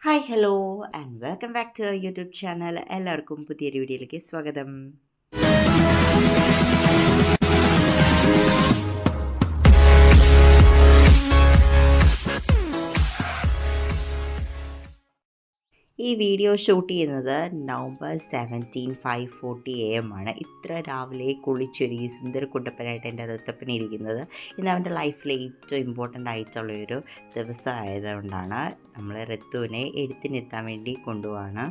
Hi hello and welcome back to YouTube channel. എല്ലാവർക്കും പുതിയൊരു വീഡിയോയിലേക്ക് സ്വാഗതം. ഈ വീഡിയോ ഷൂട്ട് ചെയ്യുന്നത് നവംബർ 17 5:40 AM ആണ്. ഇത്ര രാവിലെ കുളിച്ചൊരുങ്ങി സുന്ദരക്കുട്ടപ്പനായിട്ട് എൻ്റെ ദത്തപ്പൻ ഇരിക്കുന്നത് ഇന്ന് അവൻ്റെ ലൈഫിലെ ഏറ്റവും ഇമ്പോർട്ടൻ്റ് ആയിട്ടുള്ളൊരു ദിവസമായതുകൊണ്ടാണ് നമ്മൾ ഋത്തുവിനെ എഴുത്തിനിരുത്താൻ വേണ്ടി കൊണ്ടുപോവാണ്.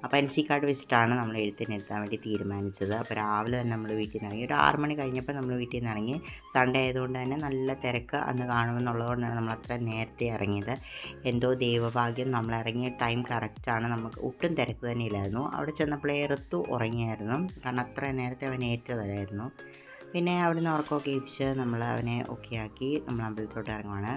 അപ്പോൾ എൻ സി കാർഡ് വെച്ചിട്ടാണ് നമ്മൾ എഴുത്തിനിരുത്താൻ വേണ്ടി തീരുമാനിച്ചത്. അപ്പോൾ രാവിലെ തന്നെ നമ്മൾ വീട്ടിൽ നിന്ന് ഇറങ്ങി. ഒരു 6 മണി കഴിഞ്ഞപ്പോൾ നമ്മൾ വീട്ടിൽ നിന്ന് ഇറങ്ങി. സൺഡേ ആയതുകൊണ്ട് തന്നെ നല്ല തിരക്ക് അന്ന് കാണുമെന്നുള്ളതുകൊണ്ടാണ് നമ്മൾ അത്ര നേരത്തെ ഇറങ്ങിയത്. എന്തോ ദൈവഭാഗ്യം, നമ്മൾ ഇറങ്ങിയ ടൈം കറക്റ്റാണ്. നമുക്ക് ഒട്ടും തിരക്ക് തന്നെ ഇല്ലായിരുന്നു. അവിടെ ചെന്നപ്പോഴേ ഋതു ഉറങ്ങിയായിരുന്നു, കാരണം അത്ര നേരത്തെ അവൻ ഏറ്റതല്ലായിരുന്നു. പിന്നെ അവിടെ നിന്ന് ഉറക്കമൊക്കെ ഇപ്പിച്ച് നമ്മൾ അവനെ ഒക്കെ ആക്കി നമ്മൾ അമ്പലത്തിലോട്ട് ഇറങ്ങുവാണ്.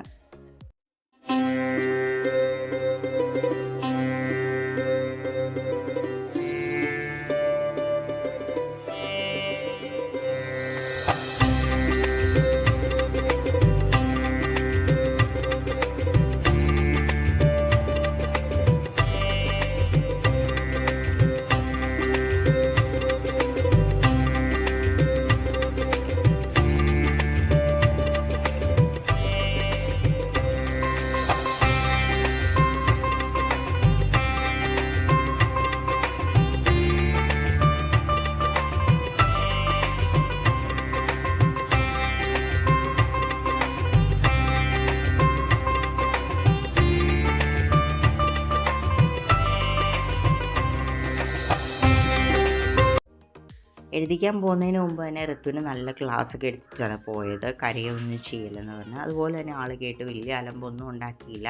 എഴുതിക്കാൻ പോകുന്നതിന് മുമ്പ് തന്നെ ഋത്തുവിന് നല്ല ക്ലാസ്സൊക്കെ എടുത്തിട്ടാണ് പോയത്. കരയൊന്നും ചെയ്യില്ലെന്ന് പറഞ്ഞാൽ. അതുപോലെ തന്നെ ആൾ കേട്ട് വലിയ അലമ്പൊന്നും ഉണ്ടാക്കിയില്ല.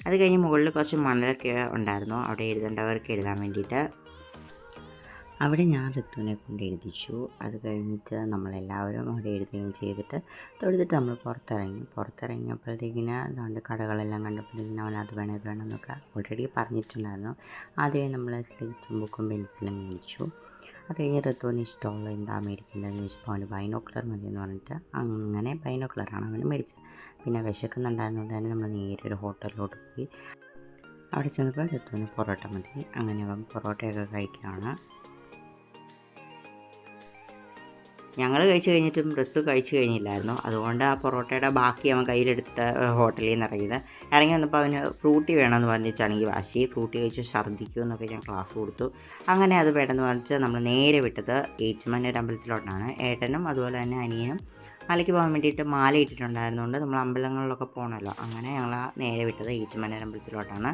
അത് കഴിഞ്ഞ് മുകളിൽ കുറച്ച് മണലൊക്കെ ഉണ്ടായിരുന്നു അവിടെ എഴുതേണ്ടവർക്ക് എഴുതാൻ വേണ്ടിയിട്ട്. അവിടെ ഞാൻ ഋത്തുവിനെ കൊണ്ട് എഴുതിച്ചു. അത് കഴിഞ്ഞിട്ട് നമ്മളെല്ലാവരും അവിടെ എഴുതുകയും ചെയ്തിട്ട് തൊഴുതിട്ട് നമ്മൾ പുറത്തിറങ്ങിയപ്പോഴത്തേക്കിന് അതുകൊണ്ട് കടകളെല്ലാം കണ്ടപ്പോഴത്തേക്കിന് അവൻ അത് വേണം ഇത് വേണം എന്നൊക്കെ ഓൾറെഡി പറഞ്ഞിട്ടുണ്ടായിരുന്നു. ആദ്യമേ നമ്മൾ സ്ലേറ്റും ബുക്കും പെൻസിലും മേടിച്ചു. അത് കഴിഞ്ഞ് ഋതുവിന് ഇഷ്ടമുള്ള എന്താ മേടിക്കുന്നതെന്ന് ചോദിച്ചപ്പോൾ അവന് ബൈനോക്കുലർ മതി എന്ന് പറഞ്ഞിട്ട് അങ്ങനെ ബൈനോക്കുലറാണ് അവന് മേടിച്ചത്. പിന്നെ വിശക്കുന്നുണ്ടായിരുന്നുകൊണ്ട് തന്നെ നമ്മൾ നേരെ ഒരു ഹോട്ടലിലോട്ട് പോയി. അവിടെ ചെന്നപ്പോൾ ഋതുവിന് പൊറോട്ട മതി. അങ്ങനെ അവൻ പൊറോട്ടയൊക്കെ കഴിക്കുകയാണ്. ഞങ്ങൾ കഴിച്ച് കഴിഞ്ഞിട്ടും ഋതു കഴിച്ച് കഴിഞ്ഞില്ലായിരുന്നു. അതുകൊണ്ട് ആ പൊറോട്ടയുടെ ബാക്കി അവൻ കയ്യിലെടുത്തിട്ട് ഹോട്ടലിൽ നിന്ന് ഇറങ്ങി വന്നപ്പോൾ അവന് ഫ്രൂട്ടി വേണമെന്ന് പറഞ്ഞിട്ടാണെങ്കിൽ വാശി. ഫ്രൂട്ടി കഴിച്ച് ഛർദ്ദിക്കും എന്നൊക്കെ ഞാൻ ക്ലാസ് കൊടുത്തു. അങ്ങനെ അത് വേണമെന്ന് പറഞ്ഞിട്ട് നമ്മൾ നേരെ വിട്ടത് ഏറ്റുമാനൂർ അമ്പലത്തിലോട്ടാണ്. ഏട്ടനും അതുപോലെ തന്നെ അനിയനും മലയ്ക്ക് പോകാൻ വേണ്ടിയിട്ട് മാല ഇട്ടിട്ടുണ്ടായിരുന്നുകൊണ്ട് നമ്മൾ അമ്പലങ്ങളിലൊക്കെ പോകണമല്ലോ. അങ്ങനെ ഞങ്ങൾ നേരെ വിട്ടത് ഏറ്റുമാനൂർ അമ്പലത്തിലോട്ടാണ്.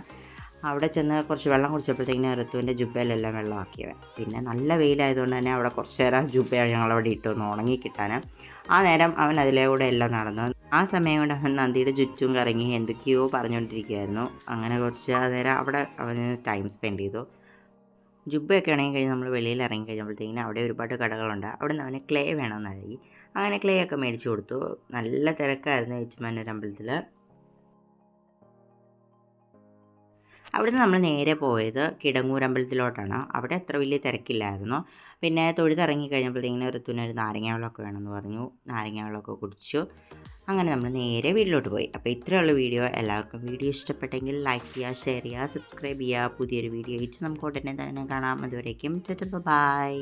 അവിടെ ചെന്ന് കുറച്ച് വെള്ളം കുടിച്ചപ്പോഴത്തേക്കിന് ഋതുവിൻ്റെ ജുബയിലെല്ലാം വെള്ളമാക്കിയവൻ. പിന്നെ നല്ല വെയിലായതുകൊണ്ട് തന്നെ അവിടെ കുറച്ച് നേരം ജുബ ഞങ്ങളവിടെ ഇട്ടൊന്ന് ഉണങ്ങി കിട്ടാൻ. ആ നേരം അവൻ അതിലൂടെ എല്ലാം നടന്നു. ആ സമയം കൊണ്ട് അവൻ നദിയുടെ ചുറ്റും കറങ്ങി എന്തൊക്കെയോ പറഞ്ഞുകൊണ്ടിരിക്കുകയായിരുന്നു. അങ്ങനെ കുറച്ച് നേരം അവിടെ അവന് ടൈം സ്പെൻഡ് ചെയ്തു. ജുബയൊക്കെ ഇറങ്ങി കഴിഞ്ഞ് നമ്മൾ വെളിയിൽ ഇറങ്ങി കഴിഞ്ഞപ്പോഴത്തേക്കിന് അവിടെ ഒരുപാട് കടകളുണ്ട്. അവിടെ നിന്ന് അവന് ക്ലേ വേണമെന്ന് നൽകി. അങ്ങനെ ക്ലേ ഒക്കെ മേടിച്ച് കൊടുത്തു. നല്ല തിരക്കായിരുന്നു ഏറ്റുമാനൂർ അമ്പലത്തിൽ. അവിടുന്ന് നമ്മൾ നേരെ പോയത് കിടങ്ങൂർ അമ്പലത്തിലോട്ടാണ്. അവിടെ അത്ര വലിയ തിരക്കില്ലായിരുന്നു. പിന്നെ തൊഴുതിറങ്ങി കഴിഞ്ഞപ്പോഴത്തേക്കിന് ഋതുവിനൊരു നാരങ്ങ വെള്ളമൊക്കെ വേണമെന്ന് പറഞ്ഞു. നാരങ്ങ വെള്ളമൊക്കെ കുടിച്ചു. അങ്ങനെ നമ്മൾ നേരെ വീട്ടിലോട്ട് പോയി. അപ്പോൾ ഇത്രയുള്ള വീഡിയോ. എല്ലാവർക്കും വീഡിയോ ഇഷ്ടപ്പെട്ടെങ്കിൽ ലൈക്ക് ചെയ്യുക, ഷെയർ ചെയ്യുക, സബ്സ്ക്രൈബ് ചെയ്യുക. പുതിയൊരു വീഡിയോ ആയിട്ട് നമുക്ക് ഉടനെ തന്നെ കാണാം. അതുവരേക്കും ബൈ.